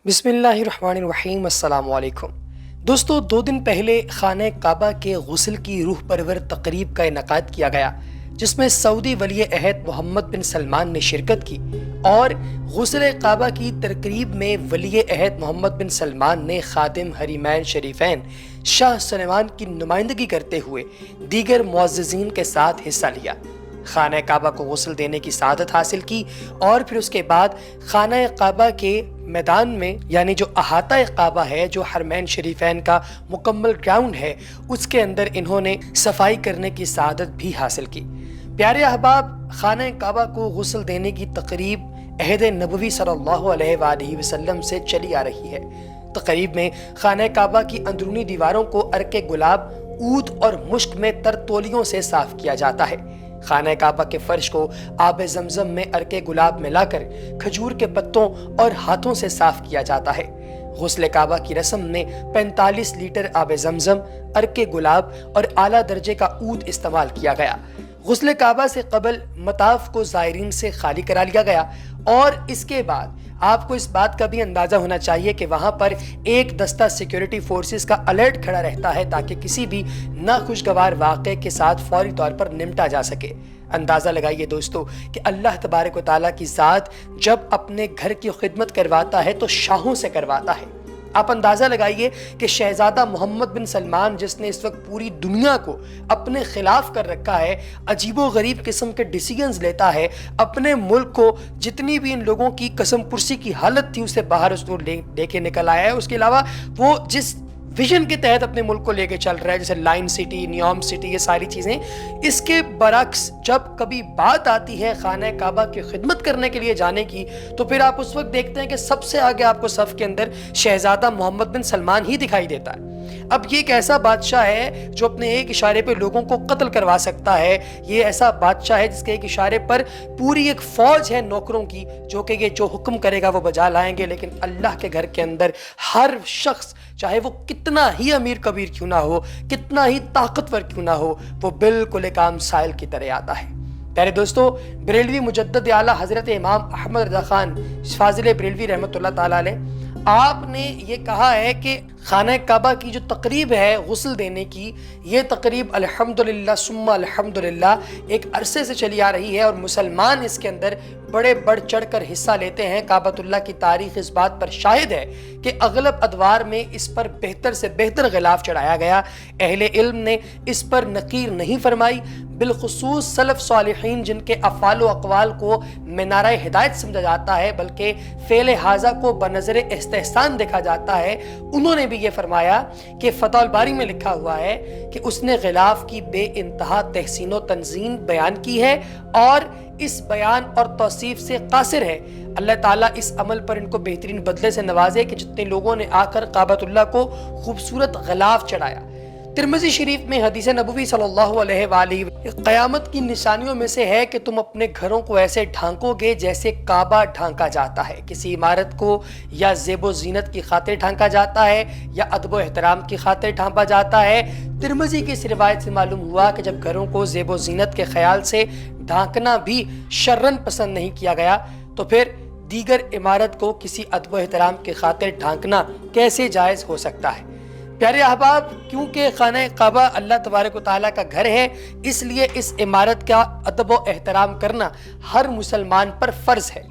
بسم اللہ الرحمن الرحیم۔ السلام علیکم دوستو، 2 دن پہلے خانہ کعبہ کے غسل کی روح پرور تقریب کا انعقاد کیا گیا، جس میں سعودی ولی عہد محمد بن سلمان نے شرکت کی اور غسل کعبہ کی تقریب میں ولی عہد محمد بن سلمان نے خادم حرمین شریفین شاہ سلمان کی نمائندگی کرتے ہوئے دیگر معززین کے ساتھ حصہ لیا، خانہ کعبہ کو غسل دینے کی سعادت حاصل کی اور پھر اس کے بعد خانہ کعبہ کے میدان میں، یعنی جو احاطہ کعبہ ہے، جو حرمین شریفین کا مکمل گراؤنڈ ہے، اس کے اندر انہوں نے صفائی کرنے کی سعادت بھی حاصل کی۔ پیارے احباب، خانہ کعبہ کو غسل دینے کی تقریب عہد نبوی صلی اللہ علیہ وآلہ وسلم سے چلی آ رہی ہے۔ تقریب میں خانہ کعبہ کی اندرونی دیواروں کو عرق گلاب، عود اور مشک میں تر تولیوں سے صاف کیا جاتا ہے۔ خانہ کعبہ کے فرش کو آب زمزم میں عرق گلاب ملا کر کھجور کے پتوں اور ہاتھوں سے صاف کیا جاتا ہے۔ غسل کعبہ کی رسم میں 45 لیٹر آب زمزم، عرق گلاب اور اعلیٰ درجے کا عود استعمال کیا گیا۔ غسل کعبہ سے قبل مطاف کو زائرین سے خالی کرا لیا گیا اور اس کے بعد آپ کو اس بات کا بھی اندازہ ہونا چاہیے کہ وہاں پر ایک دستہ سیکیورٹی فورسز کا الرٹ کھڑا رہتا ہے تاکہ کسی بھی ناخوشگوار واقعے کے ساتھ فوری طور پر نمٹا جا سکے۔ اندازہ لگائیے دوستو کہ اللہ تبارک و تعالیٰ کی ذات جب اپنے گھر کی خدمت کرواتا ہے تو شاہوں سے کرواتا ہے۔ آپ اندازہ لگائیے کہ شہزادہ محمد بن سلمان، جس نے اس وقت پوری دنیا کو اپنے خلاف کر رکھا ہے، عجیب و غریب قسم کے ڈیسیجنز لیتا ہے، اپنے ملک کو جتنی بھی ان لوگوں کی قسم پرسی کی حالت تھی اسے باہر اس کو لے کے نکل آیا ہے۔ اس کے علاوہ وہ جس ویژن کے تحت اپنے ملک کو لے کے چل رہا ہے، جیسے لائن سٹی، نیوم سٹی، یہ ساری چیزیں، اس کے برعکس جب کبھی بات آتی ہے خانہ کعبہ کی خدمت کرنے کے لیے جانے کی تو پھر آپ اس وقت دیکھتے ہیں کہ سب سے آگے آپ کو صف کے اندر شہزادہ محمد بن سلمان ہی دکھائی دیتا ہے۔ اب یہ ایک ایسا بادشاہ ہے جو اپنے ایک اشارے پہ لوگوں کو قتل کروا سکتا ہے، یہ ایسا بادشاہ ہے جس کے ایک اشارے پر پوری ایک فوج ہے نوکروں کی جو کہ یہ جو حکم کرے گا وہ بجا لائیں گے، لیکن اللہ کے گھر کے اندر ہر شخص، چاہے وہ کتنا ہی امیر کبیر کیوں نہ ہو، کتنا ہی طاقتور کیوں نہ ہو، وہ بالکل ایک عام سائل کی طرح آتا ہے۔ پیارے دوستو، بریلوی مجدد اعلیٰ حضرت امام احمد رضا خان فاضل بریلوی رحمۃ اللہ تعالیٰ علیہ، آپ نے یہ کہا ہے کہ خانہ کعبہ کی جو تقریب ہے غسل دینے کی، یہ تقریب الحمدللہ ثم الحمدللہ ایک عرصے سے چلی آ رہی ہے اور مسلمان اس کے اندر بڑے بڑھ چڑھ کر حصہ لیتے ہیں۔ کعبۃ اللہ کی تاریخ اس بات پر شاہد ہے کہ اغلب ادوار میں اس پر بہتر سے بہتر غلاف چڑھایا گیا۔ اہل علم نے اس پر نقیر نہیں فرمائی، بالخصوص سلف صالحین جن کے افعال و اقوال کو منارہ ہدایت سمجھا جاتا ہے بلکہ فعل حاذا کو بنظر استحسان دیکھا جاتا ہے، انہوں نے بھی یہ فرمایا کہ فتح الباری میں لکھا ہوا ہے کہ اس نے غلاف کی بے انتہا تحسین و تنظیم بیان کی ہے اور اس بیان اور توصیف سے قاصر ہے۔ اللہ تعالیٰ اس عمل پر ان کو بہترین بدلے سے نوازے کہ جتنے لوگوں نے آ کر کعبۃ اللہ کو خوبصورت غلاف چڑھایا۔ ترمذی شریف میں حدیث نبوی صلی اللہ علیہ وآلہ، قیامت کی نشانیوں میں سے ہے کہ تم اپنے گھروں کو ایسے ڈھانکو گے جیسے کعبہ ڈھانکا جاتا ہے۔ کسی عمارت کو یا زیب و زینت کی خاطر ڈھانکا جاتا ہے یا ادب و احترام کی خاطر ڈھانپا جاتا ہے۔ ترمذی کی اس روایت سے معلوم ہوا کہ جب گھروں کو زیب و زینت کے خیال سے ڈھانکنا بھی شرعاً پسند نہیں کیا گیا تو پھر دیگر عمارت کو کسی ادب و احترام کی خاطر ڈھانکنا کیسے جائز ہو سکتا ہے؟ پیارے احباب، کیونکہ خانہ کعبہ اللہ تبارک و تعالیٰ کا گھر ہے، اس لیے اس عمارت کا ادب و احترام کرنا ہر مسلمان پر فرض ہے۔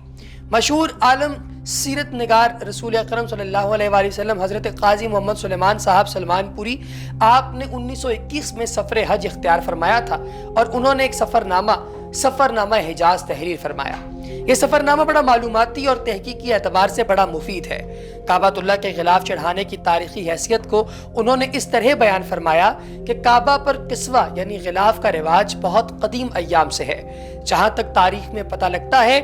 مشہور عالم سیرت نگار رسول اکرم صلی اللہ علیہ وآلہ وسلم حضرت قاضی محمد سلیمان صاحب سلمان پوری، آپ نے 1921 میں سفر حج اختیار فرمایا تھا اور انہوں نے ایک سفرنامہ حجاز تحریر فرمایا۔ یہ سفرنامہ بڑا معلوماتی اور تحقیقی اعتبار سے بڑا مفید ہے۔ کعبۃ اللہ کے غلاف چڑھانے کی تاریخی حیثیت کو انہوں نے اس طرح بیان فرمایا کہ کعبہ پر کسوہ یعنی غلاف کا رواج بہت قدیم ایام سے ہے۔ جہاں تک تاریخ میں پتہ لگتا ہے،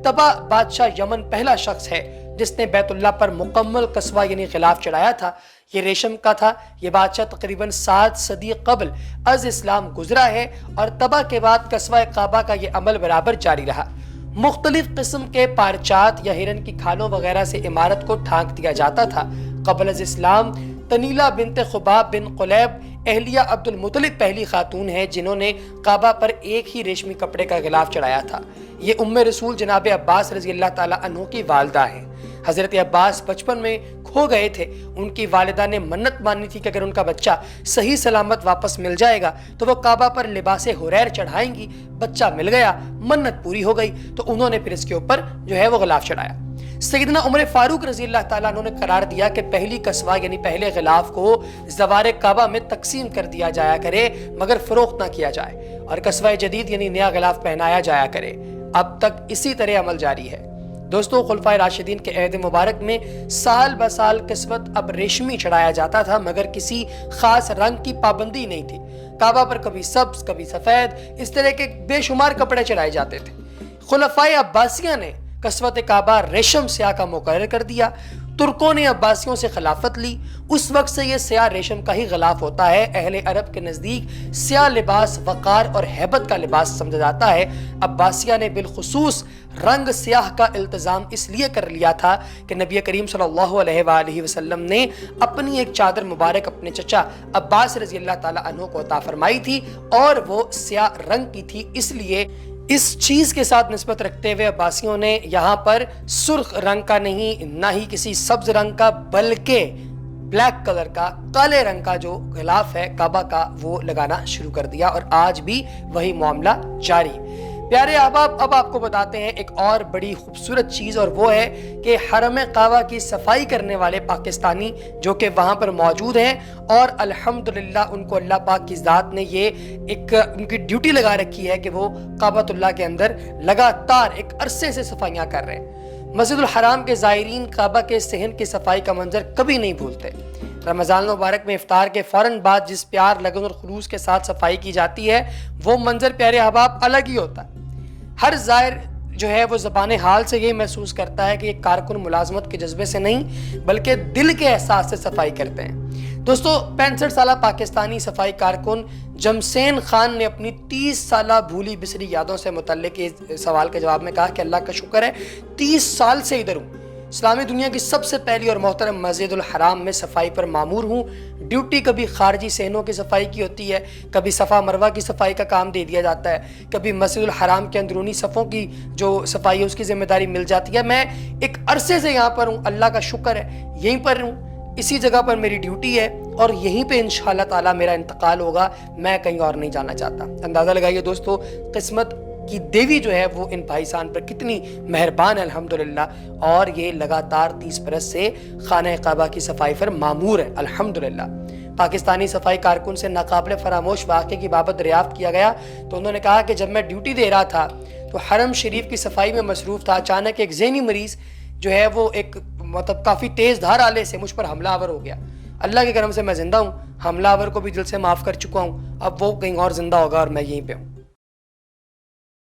تبا بادشاہ یمن پہلا شخص ہے جس نے بیت اللہ پر مکمل کسوہ یعنی غلاف چڑھایا تھا۔ یہ ریشم کا تھا۔ یہ بادشاہ تقریباً 7 صدی قبل از اسلام گزرا ہے اور تبا کے بعد کسوہ کعبہ کا یہ عمل برابر جاری رہا۔ مختلف قسم کے پارچات یا ہرن کی کھالوں وغیرہ سے عمارت کو ڈھانک دیا جاتا تھا۔ قبل از اسلام تنیلہ بنت خباب بن قلیب اہلیہ عبد المطلب پہلی خاتون ہے جنہوں نے کعبہ پر ایک ہی ریشمی کپڑے کا غلاف چڑھایا تھا۔ یہ ام رسول جناب عباس رضی اللہ تعالیٰ عنہ کی والدہ ہیں۔ حضرت عباس بچپن میں کھو گئے تھے. ان کی والدہ نے منت مانی تھی کہ اگر ان کا بچہ صحیح سلامت واپس مل جائے گا تو وہ کعبہ پر لباس حریر چڑھائیں گی. بچہ مل گیا, منت پوری ہو گئی, تو انہوں نے پھر اس کے اوپر جو ہے وہ غلاف چڑھایا. سیدنا عمر فاروق رضی اللہ تعالیٰ عنہ نے قرار دیا کہ پہلی قصوہ یعنی پہلے غلاف کو زوار کعبہ میں تقسیم کر دیا جایا کرے مگر فروخت نہ کیا جائے, اور قصوہ جدید یعنی نیا غلاف پہنایا جایا کرے. اب تک اسی طرح عمل جاری ہے. دوستو, خلفائے راشدین کے عہد مبارک میں سال بہ سال قسمت اب ریشمی چڑھایا جاتا تھا مگر کسی خاص رنگ کی پابندی نہیں تھی. کعبہ پر کبھی سبز کبھی سفید اس طرح کے بے شمار کپڑے چڑھائے جاتے تھے. خلفائے عباسیہ نے قسوت کعبہ ریشم سیاہ کا مقرر کر دیا. ترکوں نے عباسیوں سے خلافت لی. اس وقت سے یہ سیاہ ریشم کا ہی غلاف ہوتا ہے. اہل عرب کے نزدیک سیاہ لباس وقار اور ہیبت کا لباس سمجھا جاتا ہے. عباسیہ نے بالخصوص رنگ سیاہ کا التزام اس لیے کر لیا تھا کہ نبی کریم صلی اللہ علیہ وآلہ وسلم نے اپنی ایک چادر مبارک اپنے چچا عباس رضی اللہ تعالیٰ عنہ کو عطا فرمائی تھی اور وہ سیاہ رنگ کی تھی. اس لیے اس چیز کے ساتھ نسبت رکھتے ہوئے عباسیوں نے یہاں پر سرخ رنگ کا نہیں, نہ ہی کسی سبز رنگ کا, بلکہ بلیک کلر کا, کالے رنگ کا جو غلاف ہے کعبہ کا وہ لگانا شروع کر دیا, اور آج بھی وہی معاملہ جاری. پیارے احباب, اب آپ کو بتاتے ہیں ایک اور بڑی خوبصورت چیز, اور وہ ہے کہ حرم کعبہ کی صفائی کرنے والے پاکستانی جو کہ وہاں پر موجود ہیں, اور الحمدللہ ان کو اللہ پاک کی ذات نے یہ ایک ان کی ڈیوٹی لگا رکھی ہے کہ وہ کعبۃ اللہ کے اندر لگاتار ایک عرصے سے صفائیاں کر رہے ہیں. مسجد الحرام کے زائرین کعبہ کے صحن کی صفائی کا منظر کبھی نہیں بھولتے. رمضان مبارک میں افطار کے فوراً بعد جس پیار, لگن اور خلوص کے ساتھ صفائی کی جاتی ہے وہ منظر پیارے احباب الگ ہی ہوتا ہے. ہر زائر جو ہے وہ زبان حال سے یہ محسوس کرتا ہے کہ یہ کارکن ملازمت کے جذبے سے نہیں بلکہ دل کے احساس سے صفائی کرتے ہیں. دوستو, 65 سالہ پاکستانی صفائی کارکن جمسین خان نے اپنی 30 سالہ بھولی بسری یادوں سے متعلق اس سوال کے جواب میں کہا کہ اللہ کا شکر ہے 30 سال سے ادھر ہوں. اسلامی دنیا کی سب سے پہلی اور محترم مسجد الحرام میں صفائی پر مامور ہوں. ڈیوٹی کبھی خارجی صحنوں کی صفائی کی ہوتی ہے, کبھی صفا مروہ کی صفائی کا کام دے دیا جاتا ہے, کبھی مسجد الحرام کے اندرونی صفوں کی جو صفائی ہے اس کی ذمہ داری مل جاتی ہے. میں ایک عرصے سے یہاں پر ہوں, اللہ کا شکر ہے یہیں پر ہوں, اسی جگہ پر میری ڈیوٹی ہے اور یہیں پہ انشاءاللہ تعالی میرا انتقال ہوگا. میں کہیں اور نہیں جانا چاہتا. اندازہ لگائیے دوستو, قسمت کی دیوی جو ہے وہ ان بھائیسان پر کتنی مہربان ہے الحمدللہ, اور یہ لگاتار 30 برس سے خانہ کعبہ کی صفائی پر مامور ہے الحمدللہ. پاکستانی صفائی کارکن سے ناقابل فراموش واقعے کی بابت دریافت کیا گیا تو انہوں نے کہا کہ جب میں ڈیوٹی دے رہا تھا تو حرم شریف کی صفائی میں مصروف تھا. اچانک ایک ذہنی مریض جو ہے وہ ایک کافی تیز دھار آلے سے مجھ پر حملہ آور ہو گیا. اللہ کے کرم سے میں زندہ ہوں, حملہ آور کو بھی دل سے معاف کر چکا ہوں. اب وہ کہیں اور زندہ ہوگا اور میں یہیں پہ ہوں.